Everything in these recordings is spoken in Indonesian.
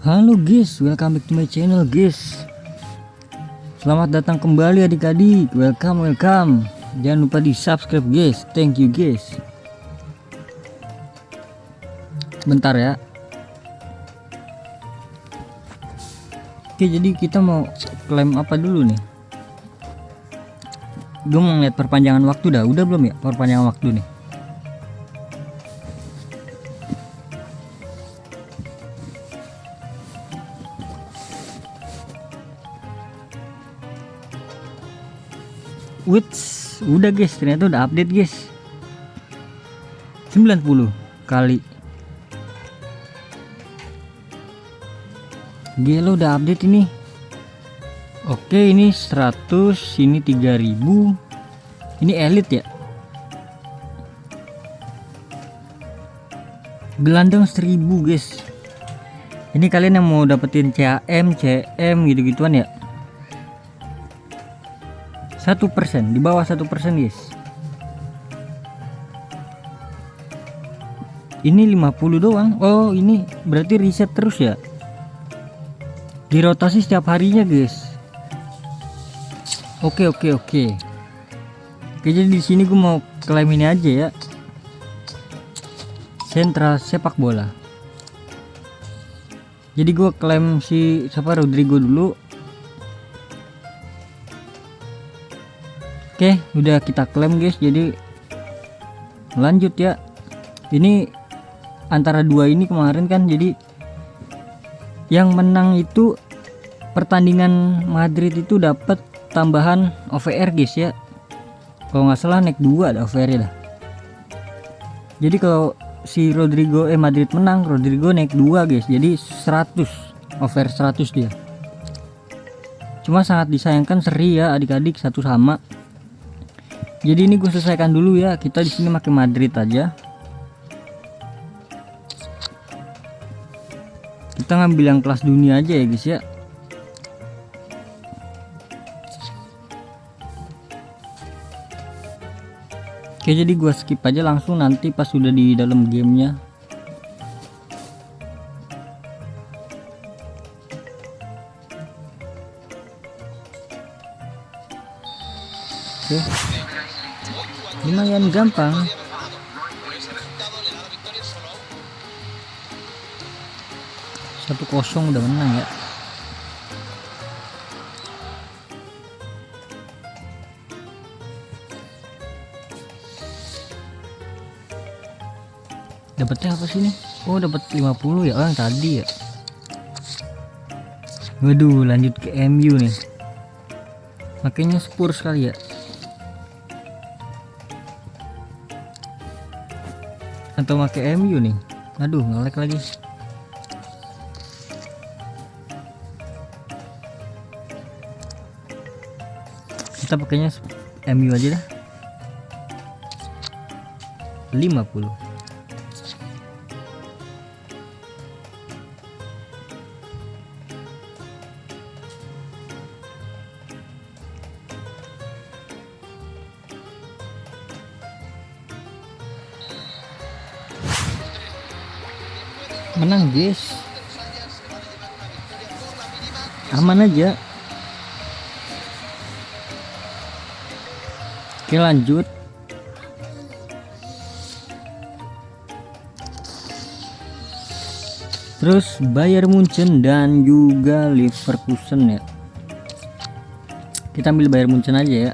Halo guys, welcome back to my channel guys. Selamat datang kembali adik-adik. Welcome. Jangan lupa di subscribe guys. Thank you guys. Bentar ya. Oke, jadi kita mau klaim apa dulu nih? Gue mau ngeliat perpanjangan waktu dah. Udah belum ya perpanjangan waktu nih? Wits, udah guys, ternyata udah update guys. 90 kali. Gila udah update ini. Oke, ini 100, ini 3000. Ini elite ya. Gelandang 1000 guys. Ini kalian yang mau dapetin CAM, CM gitu-gituan ya. 1%, di bawah 1% guys. Ini 50 doang. Oh, ini berarti riset terus ya. Dirotasi setiap harinya guys. Oke. Jadi di sini gue mau klaim ini aja ya. Sentra sepak bola. Jadi gue klaim si siapa, Rodrigo dulu. Oke, udah kita klaim guys. Jadi lanjut ya. Ini antara dua ini kemarin kan, jadi yang menang itu pertandingan Madrid itu dapat tambahan OVR guys ya. Kalau nggak salah naik 2 ada OVR dah. Jadi kalau si Rodrigo Madrid menang, Rodrigo naik 2 guys. Jadi 100 OVR 100 dia. Cuma sangat disayangkan seri ya adik-adik, satu sama. Jadi ini gue selesaikan dulu ya. Kita di sini pakai Madrid aja. Kita ngambil yang kelas dunia aja ya guys ya. Oke, jadi gue skip aja langsung nanti pas sudah di dalam gamenya. Oke, lumayan gampang. Satu kosong udah menang ya. Dapatnya apa sih nih? Oh, dapat 50 ya. Oh, yang tadi ya. Waduh, lanjut ke MU nih. Makanya Spurs kali ya. Atau pakai MU nih. Aduh, nge-lag lagi. Kita pakainya MU aja dah. 50. Menang guys, aman aja. Oke, lanjut. Terus Bayern Munchen dan juga Leverkusen ya. Kita ambil Bayern Munchen aja ya.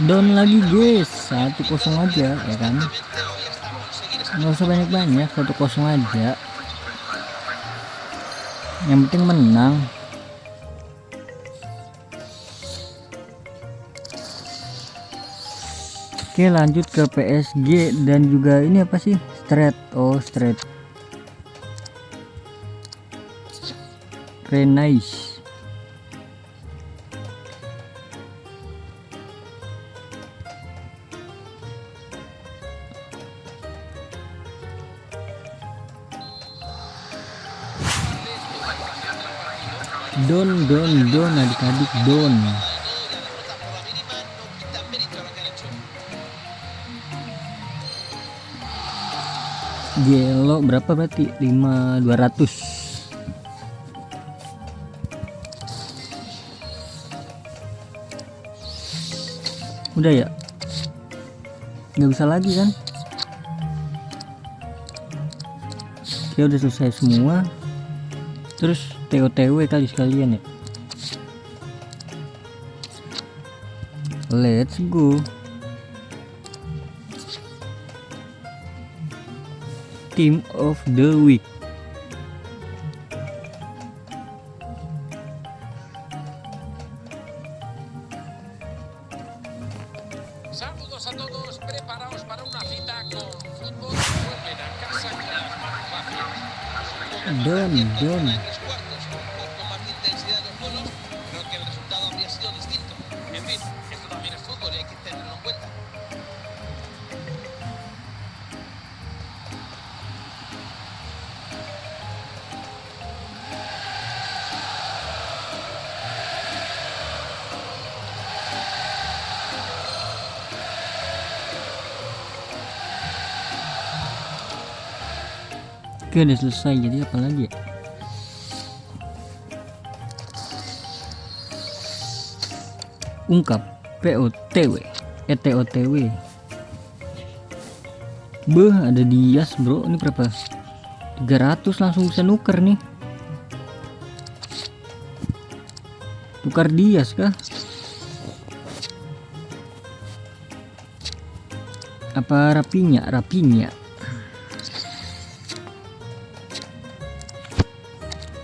Down lagi guys, 1-0 aja ya kan. Nggak usah banyak-banyak, 1-0 aja. Yang penting menang. Oke, lanjut ke PSG dan juga ini apa sih? Street. Oh, Street. Nice. Don adik-adik don. Gelo berapa berarti? 5.200. Udah ya, nggak bisa lagi kan? Oke, udah selesai semua. Terus TOTW kali sekalian ya. Let's go. Team of the week. Saludos a todos, preparaos para una cita con fútbol. Vuelven a casa con las manos vacías. Don. Tres cuartos, un poco más de intensidad en los bolos, creo que el resultado habría sido distinto. En fin, esto también es fútbol y hay que tenerlo en cuenta. Oke, udah selesai. Jadi apa lagi ya? Ungkap POTW ETOTW. Beh, ada Dias bro. Ini berapa? 300 langsung bisa nuker nih. Tukar Dias kah? Apa Rapinya?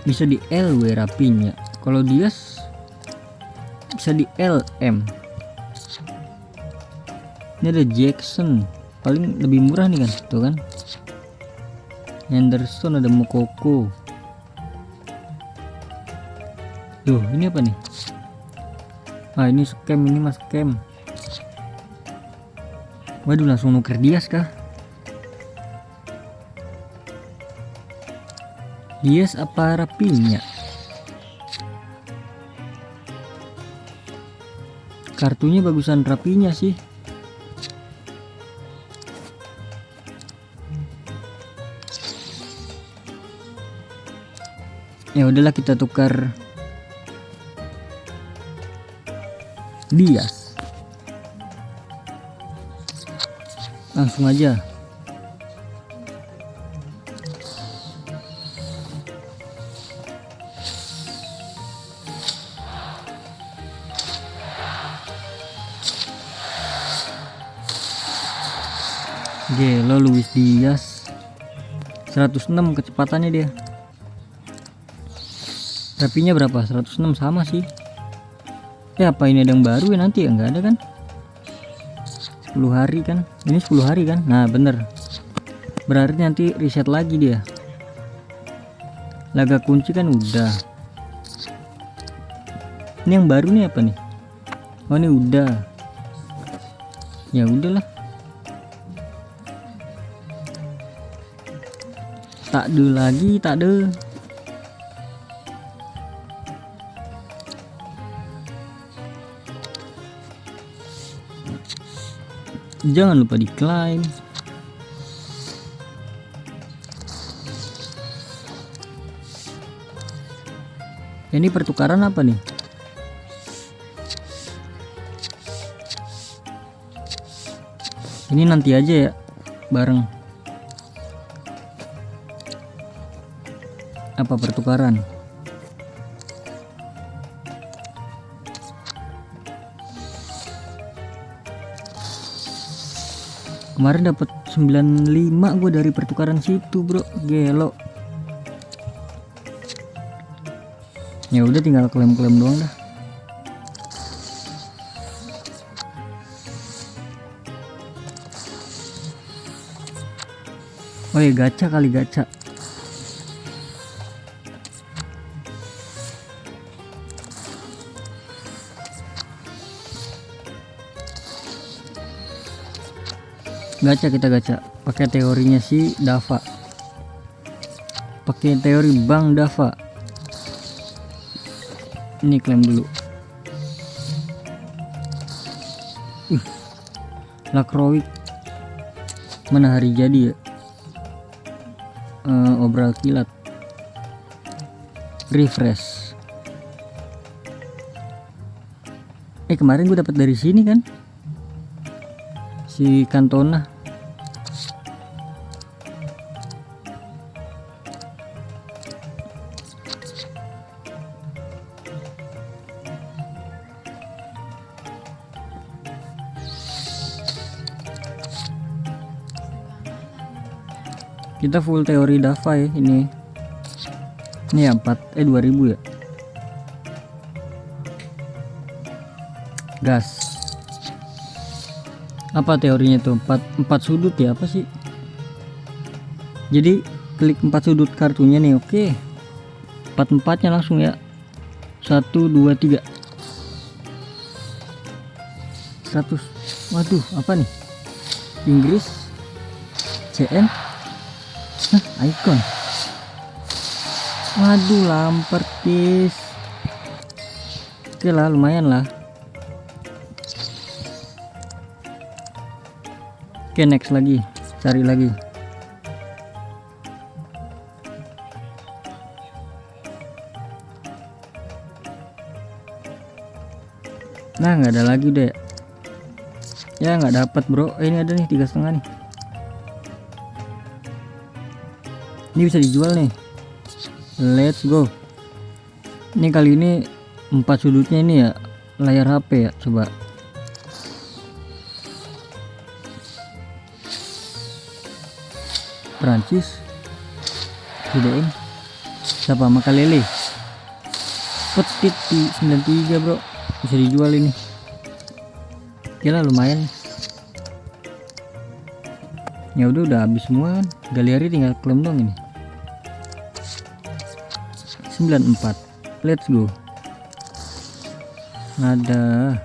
Bisa di LW Rapinya. Kalau Dias bisa di LM. Ini ada Jackson, paling lebih murah nih kan, tuh kan. Henderson, ada Mokoko. Tuh, ini apa nih? Ah, ini scam, ini mas scam. Waduh, langsung nuker Dias kah? Dias apa Rapinya? Kartunya bagusan Rapinya sih. Ya udahlah, kita tukar Dias. Langsung aja. Gelo Luis Diaz 106 kecepatannya dia. Rapinya berapa? 106 sama sih. Ya apa ini ada yang baru ya nanti ya? Nggak ada kan? 10 hari kan? Ini 10 hari kan? Nah bener. Berarti nanti reset lagi dia. Laga kunci kan udah. Ini yang baru nih apa nih? Oh ini udah. Ya udahlah. Tak ada lagi, tak ada. Jangan lupa diklaim. Ini pertukaran apa nih? Ini nanti aja ya, bareng. Apa pertukaran? Kemarin dapat 95 gue dari pertukaran situ, bro. Gelo. Ya udah tinggal klaim-klaim doang dah. Oh ya, gacha kali, gacha. Gacha, kita gacha pakai teorinya si Dava, pakai teori Bang Dava. Ini klaim dulu. Lakroik. Mana hari jadi ya? Obral kilat. Refresh. Kemarin gue dapat dari sini kan? Si Cantona. Kita full teori Dava ya ini. Ini ya 2000 ya. Gas. Apa teorinya tuh? 4 sudut ya, apa sih? Jadi klik 4 sudut kartunya nih, oke. 4-4-nya langsung ya. 1 2 3. 100. Waduh, apa nih? Inggris. CN. Icon. Waduh, Lampard guys. Oke lah, lumayan lah. Oke, next lagi, cari lagi. Nah, nggak ada lagi deh. Ya nggak dapat bro. Ini ada nih 3,5 nih. Ini bisa dijual nih. Let's go. Ini kali ini 4 sudutnya ini ya layar HP ya, coba. Prancis. CDM. Siapa? Makalele. Petit di 93 bro. Bisa dijual ini. Gila, lumayan. Ya udah habis semua kan. Galeri tinggal klaim dong ini. 94. Let's go. Ada